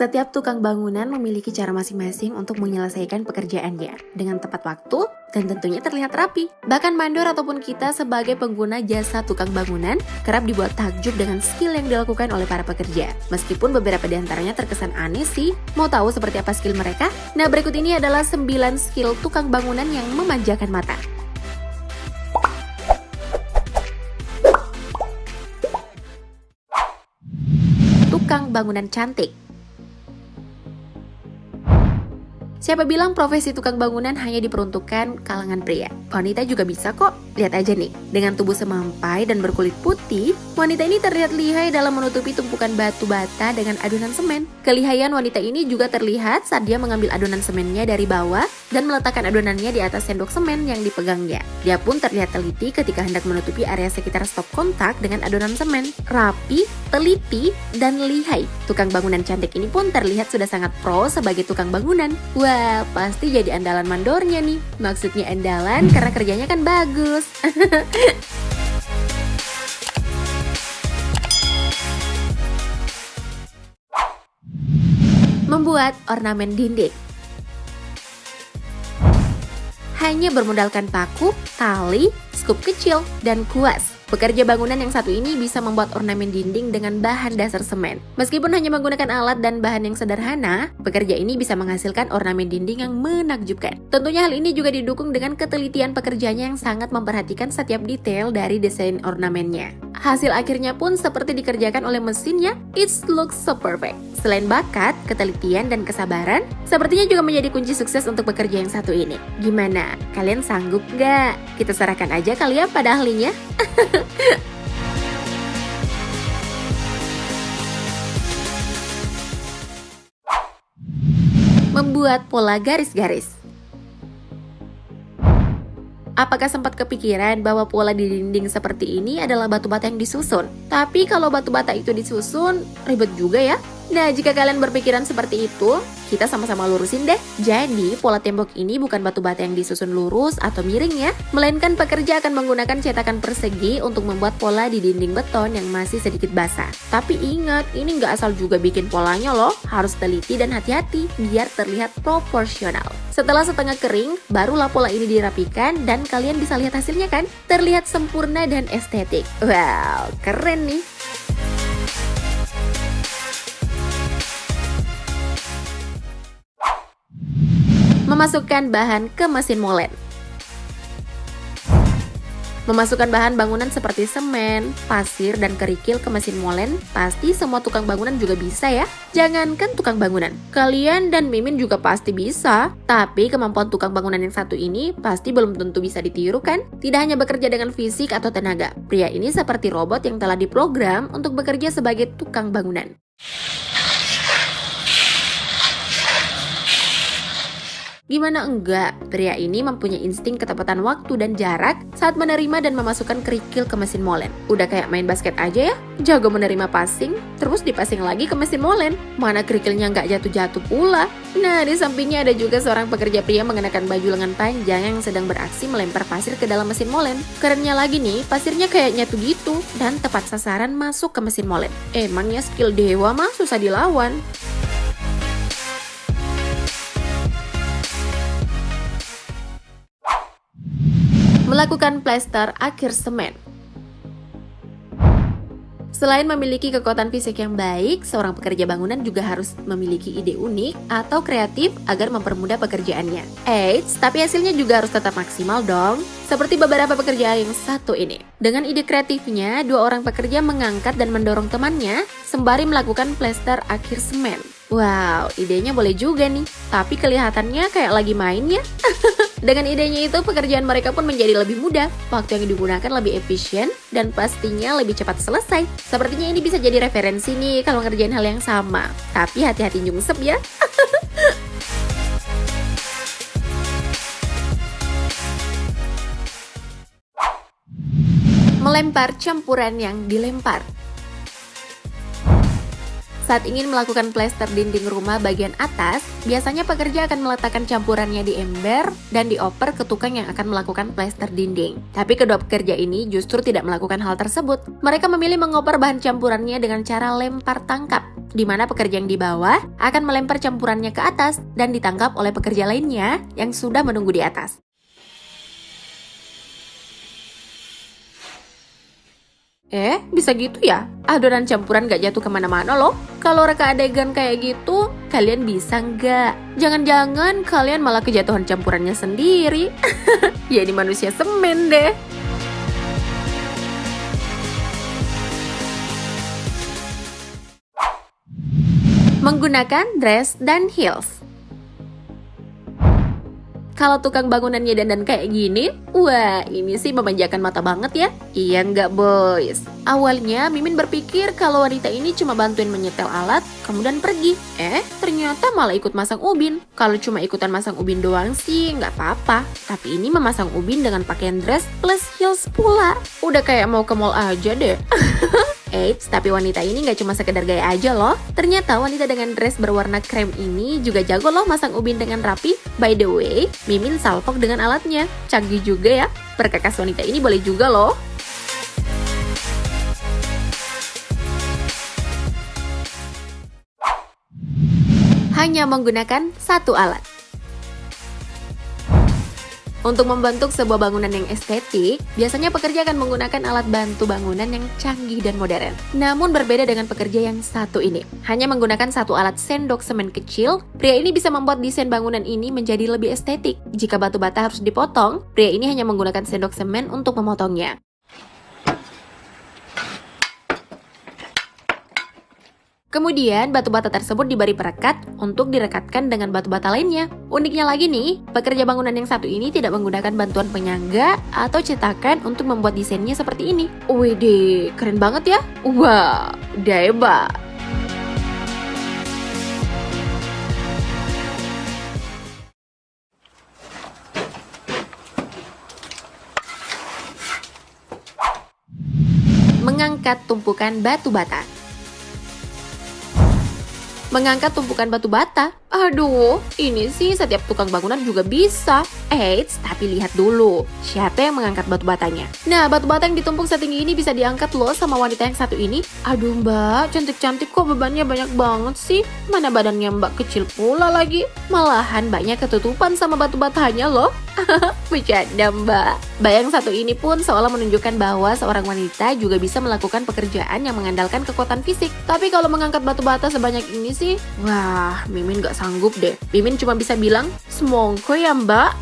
Setiap tukang bangunan memiliki cara masing-masing untuk menyelesaikan pekerjaannya dengan tepat waktu dan tentunya terlihat rapi. Bahkan mandor ataupun kita sebagai pengguna jasa tukang bangunan kerap dibuat takjub dengan skill yang dilakukan oleh para pekerja. Meskipun beberapa di antaranya terkesan aneh sih. Mau tahu seperti apa skill mereka? Nah, berikut ini adalah 9 skill tukang bangunan yang memanjakan mata. Tukang bangunan cantik. Siapa bilang profesi tukang bangunan hanya diperuntukkan kalangan pria? Wanita juga bisa kok. Lihat aja nih, dengan tubuh semampai dan berkulit putih, wanita ini terlihat lihai dalam menutupi tumpukan batu bata dengan adonan semen. Kelihayan wanita ini juga terlihat saat dia mengambil adonan semennya dari bawah dan meletakkan adonannya di atas sendok semen yang dipegangnya. Dia pun terlihat teliti ketika hendak menutupi area sekitar stop kontak dengan adonan semen. Rapi, teliti, dan lihai. Tukang bangunan cantik ini pun terlihat sudah sangat pro sebagai tukang bangunan. Wah, pasti jadi andalan mandornya nih. Maksudnya andalan karena kerjanya kan bagus. Membuat ornamen dinding. Hanya bermodalkan paku, tali, skup kecil, dan kuas. Pekerja bangunan yang satu ini bisa membuat ornamen dinding dengan bahan dasar semen. Meskipun hanya menggunakan alat dan bahan yang sederhana, pekerja ini bisa menghasilkan ornamen dinding yang menakjubkan. Tentunya hal ini juga didukung dengan ketelitian pekerjanya yang sangat memperhatikan setiap detail dari desain ornamennya. Hasil akhirnya pun seperti dikerjakan oleh mesin ya, it looks so perfect. Selain bakat, ketelitian, dan kesabaran, sepertinya juga menjadi kunci sukses untuk pekerja yang satu ini. Gimana? Kalian sanggup nggak? Kita serahkan aja kali ya pada ahlinya. Membuat pola garis-garis. Apakah sempat kepikiran bahwa pola di dinding seperti ini adalah batu bata yang disusun? Tapi kalau batu bata itu disusun, ribet juga ya. Nah, jika kalian berpikiran seperti itu, kita sama-sama lurusin deh. Jadi, pola tembok ini bukan batu bata yang disusun lurus atau miring ya, melainkan pekerja akan menggunakan cetakan persegi untuk membuat pola di dinding beton yang masih sedikit basah. Tapi ingat, ini nggak asal juga bikin polanya loh, harus teliti dan hati-hati biar terlihat proporsional. Setelah setengah kering, barulah pola ini dirapikan dan kalian bisa lihat hasilnya kan? Terlihat sempurna dan estetik. Wow, keren nih. Memasukkan bahan ke mesin molen. Memasukkan bahan bangunan seperti semen, pasir, dan kerikil ke mesin molen, pasti semua tukang bangunan juga bisa ya. Jangankan tukang bangunan, kalian dan Mimin juga pasti bisa. Tapi kemampuan tukang bangunan yang satu ini pasti belum tentu bisa ditiru kan? Tidak hanya bekerja dengan fisik atau tenaga, pria ini seperti robot yang telah diprogram untuk bekerja sebagai tukang bangunan. Gimana enggak, pria ini mempunyai insting ketepatan waktu dan jarak saat menerima dan memasukkan kerikil ke mesin molen. Udah kayak main basket aja ya, jago menerima passing, terus dipasing lagi ke mesin molen. Mana kerikilnya nggak jatuh-jatuh pula. Nah, di sampingnya ada juga seorang pekerja pria mengenakan baju lengan panjang yang sedang beraksi melempar pasir ke dalam mesin molen. Kerennya lagi nih, pasirnya kayak nyatu gitu dan tepat sasaran masuk ke mesin molen. Emangnya skill dewa mah susah dilawan. Melakukan plester akhir semen. Selain memiliki kekuatan fisik yang baik, seorang pekerja bangunan juga harus memiliki ide unik atau kreatif agar mempermudah pekerjaannya. Eits, tapi hasilnya juga harus tetap maksimal dong. Seperti beberapa pekerja yang satu ini. Dengan ide kreatifnya, dua orang pekerja mengangkat dan mendorong temannya sembari melakukan plester akhir semen. Wow, idenya boleh juga nih. Tapi kelihatannya kayak lagi main ya. Dengan idenya itu, pekerjaan mereka pun menjadi lebih mudah, waktu yang digunakan lebih efisien, dan pastinya lebih cepat selesai. Sepertinya ini bisa jadi referensi nih kalau ngerjain hal yang sama. Tapi hati-hati nyungsep ya. Melempar campuran yang dilempar. Saat ingin melakukan plester dinding rumah bagian atas, biasanya pekerja akan meletakkan campurannya di ember dan dioper ke tukang yang akan melakukan plester dinding. Tapi kedua pekerja ini justru tidak melakukan hal tersebut. Mereka memilih mengoper bahan campurannya dengan cara lempar tangkap. di mana pekerja yang di bawah akan melempar campurannya ke atas dan ditangkap oleh pekerja lainnya yang sudah menunggu di atas. Bisa gitu ya? Adonan campuran gak jatuh kemana-mana loh. Kalau reka adegan kayak gitu, kalian bisa nggak? Jangan-jangan kalian malah kejatuhan campurannya sendiri. Ya ini manusia semen deh. Menggunakan dress dan heels. Kalau tukang bangunannya dandan kayak gini, wah ini sih memanjakan mata banget ya. Iya nggak boys? Awalnya Mimin berpikir kalau wanita ini cuma bantuin menyetel alat, kemudian pergi. Ternyata malah ikut masang ubin. Kalau cuma ikutan masang ubin doang sih nggak apa-apa. Tapi ini memasang ubin dengan pakaian dress plus heels pula. Udah kayak mau ke mall aja deh. Eits, tapi wanita ini nggak cuma sekedar gaya aja loh. Ternyata wanita dengan dress berwarna krem ini juga jago loh masang ubin dengan rapi. By the way, Mimin salvok dengan alatnya. Canggih juga ya. Perkakas wanita ini boleh juga loh. Hanya menggunakan satu alat. Untuk membentuk sebuah bangunan yang estetik, biasanya pekerja akan menggunakan alat bantu bangunan yang canggih dan modern. Namun berbeda dengan pekerja yang satu ini. Hanya menggunakan satu alat sendok semen kecil, pria ini bisa membuat desain bangunan ini menjadi lebih estetik. Jika batu bata harus dipotong, pria ini hanya menggunakan sendok semen untuk memotongnya. Kemudian, batu bata tersebut diberi perekat untuk direkatkan dengan batu bata lainnya. Uniknya lagi nih, pekerja bangunan yang satu ini tidak menggunakan bantuan penyangga atau cetakan untuk membuat desainnya seperti ini. Widih, keren banget ya? Wah, hebat. Mengangkat tumpukan batu bata. Mengangkat tumpukan batu bata? Aduh, ini sih setiap tukang bangunan juga bisa. Eits, tapi lihat dulu, siapa yang mengangkat batu batanya? Nah, batu bata yang ditumpuk setinggi ini bisa diangkat loh sama wanita yang satu ini. Aduh mbak, cantik-cantik kok bebannya banyak banget sih. Mana badannya mbak kecil pula lagi. Malahan banyak ketutupan sama batu batanya loh. Bercanda mbak. Bayang satu ini pun seolah menunjukkan bahwa seorang wanita juga bisa melakukan pekerjaan yang mengandalkan kekuatan fisik. Tapi kalau mengangkat batu bata sebanyak ini sih, wah, Mimin gak sanggup deh. Mimin cuma bisa bilang, semongko ya mbak.